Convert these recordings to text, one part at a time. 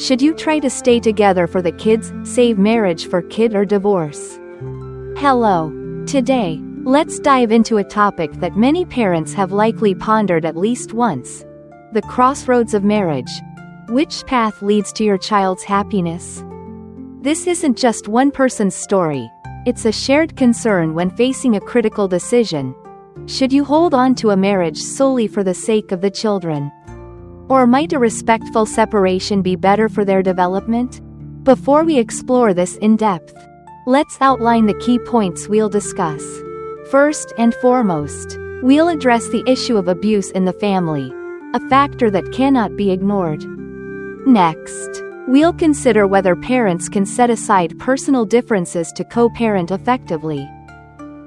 Should you try to stay together for the kids, save marriage for kid, or divorce? Hello. Today, let's dive into a topic that many parents have likely pondered at least once: the crossroads of marriage. Which path leads to your child's happiness? This isn't just one person's story, it's a shared concern when facing a critical decision. Should you hold on to a marriage solely for the sake of the children? Or might a respectful separation be better for their development? Before we explore this in depth, let's outline the key points we'll discuss. First and foremost, we'll address the issue of abuse in the family, a factor that cannot be ignored. Next, we'll consider whether parents can set aside personal differences to co-parent effectively.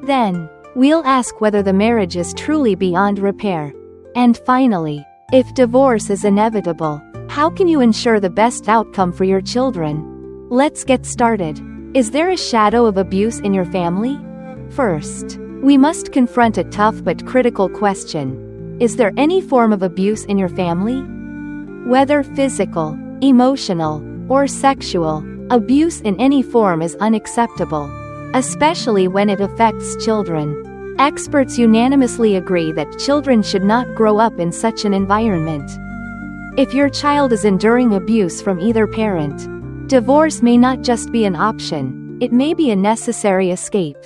Then, we'll ask whether the marriage is truly beyond repair. And finally, if divorce is inevitable, how can you ensure the best outcome for your children? Let's get started. Is there a shadow of abuse in your family? First, we must confront a tough but critical question. Is there any form of abuse in your family? Whether physical, emotional, or sexual, abuse in any form is unacceptable, especially when it affects children. Experts unanimously agree that children should not grow up in such an environment. If your child is enduring abuse from either parent, divorce may not just be an option, it may be a necessary escape.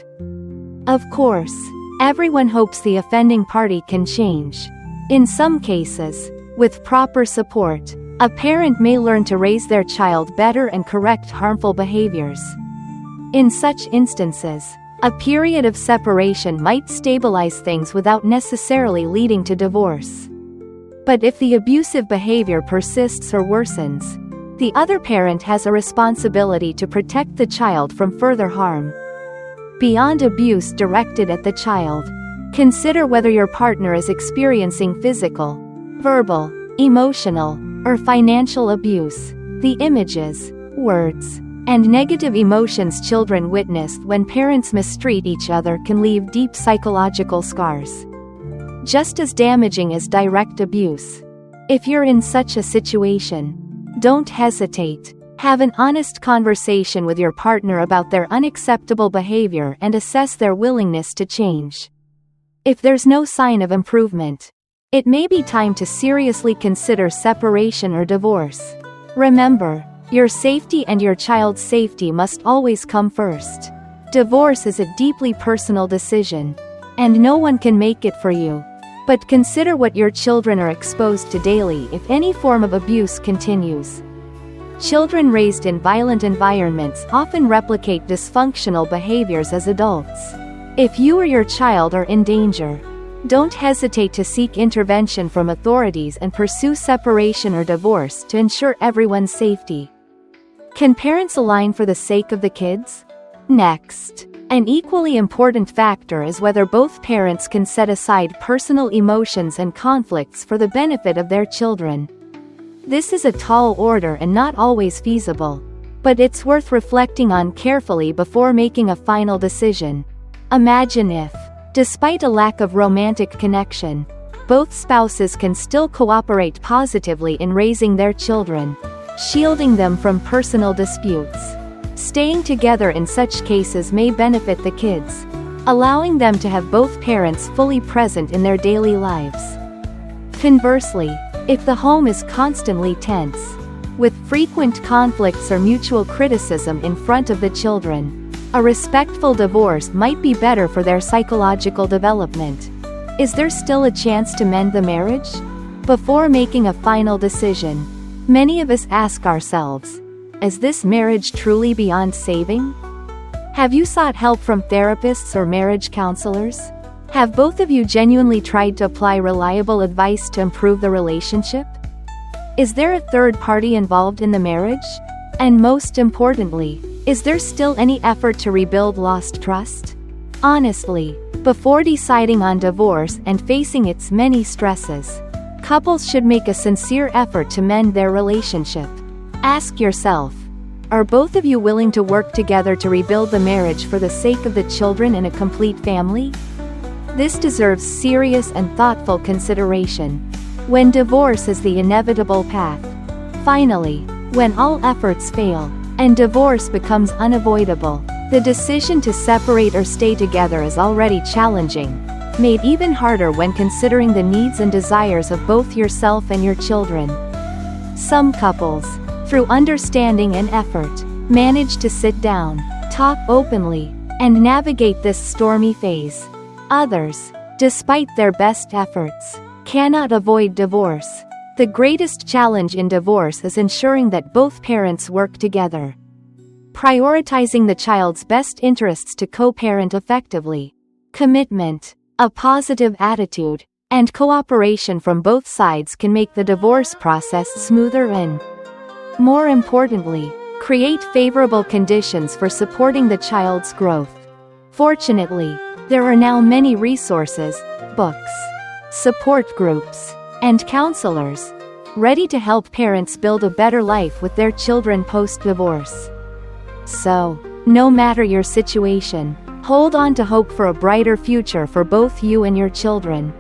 Of course, everyone hopes the offending party can change. In some cases, with proper support, a parent may learn to raise their child better and correct harmful behaviors. In such instances, a period of separation might stabilize things without necessarily leading to divorce. But if the abusive behavior persists or worsens, the other parent has a responsibility to protect the child from further harm. Beyond abuse directed at the child, consider whether your partner is experiencing physical, verbal, emotional, or financial abuse. The images, words, and negative emotions children witness when parents mistreat each other can leave deep psychological scars, just as damaging as direct abuse. If you're in such a situation, don't hesitate. Have an honest conversation with your partner about their unacceptable behavior and assess their willingness to change. If there's no sign of improvement, it may be time to seriously consider separation or divorce. Remember, your safety and your child's safety must always come first. Divorce is a deeply personal decision, and no one can make it for you. But consider what your children are exposed to daily if any form of abuse continues. Children raised in violent environments often replicate dysfunctional behaviors as adults. If you or your child are in danger, don't hesitate to seek intervention from authorities and pursue separation or divorce to ensure everyone's safety. Can parents align for the sake of the kids? Next, an equally important factor is whether both parents can set aside personal emotions and conflicts for the benefit of their children. This is a tall order and not always feasible, but it's worth reflecting on carefully before making a final decision. Imagine if, despite a lack of romantic connection, both spouses can still cooperate positively in raising their children, shielding them from personal disputes. Staying together in such cases may benefit the kids, allowing them to have both parents fully present in their daily lives. Conversely, if the home is constantly tense, with frequent conflicts or mutual criticism in front of the children, a respectful divorce might be better for their psychological development. Is there still a chance to mend the marriage? Before making a final decision, many of us ask ourselves, is this marriage truly beyond saving? Have you sought help from therapists or marriage counselors? Have both of you genuinely tried to apply reliable advice to improve the relationship? Is there a third party involved in the marriage? And most importantly, is there still any effort to rebuild lost trust? Honestly, before deciding on divorce and facing its many stresses, couples should make a sincere effort to mend their relationship. Ask yourself, are both of you willing to work together to rebuild the marriage for the sake of the children and a complete family? This deserves serious and thoughtful consideration when divorce is the inevitable path. Finally, When all efforts fail, and divorce becomes unavoidable, the decision to separate or stay together is already challenging, made even harder when considering the needs and desires of both yourself and your children. Some couples, through understanding and effort, manage to sit down, talk openly, and navigate this stormy phase. Others, despite their best efforts, cannot avoid divorce. The greatest challenge in divorce is ensuring that both parents work together, prioritizing the child's best interests to co-parent effectively. Commitment, a positive attitude, and cooperation from both sides can make the divorce process smoother and, more importantly, create favorable conditions for supporting the child's growth. Fortunately, there are now many resources, books, support groups, and counselors ready to help parents build a better life with their children post-divorce. So, no matter your situation, hold on to hope for a brighter future for both you and your children.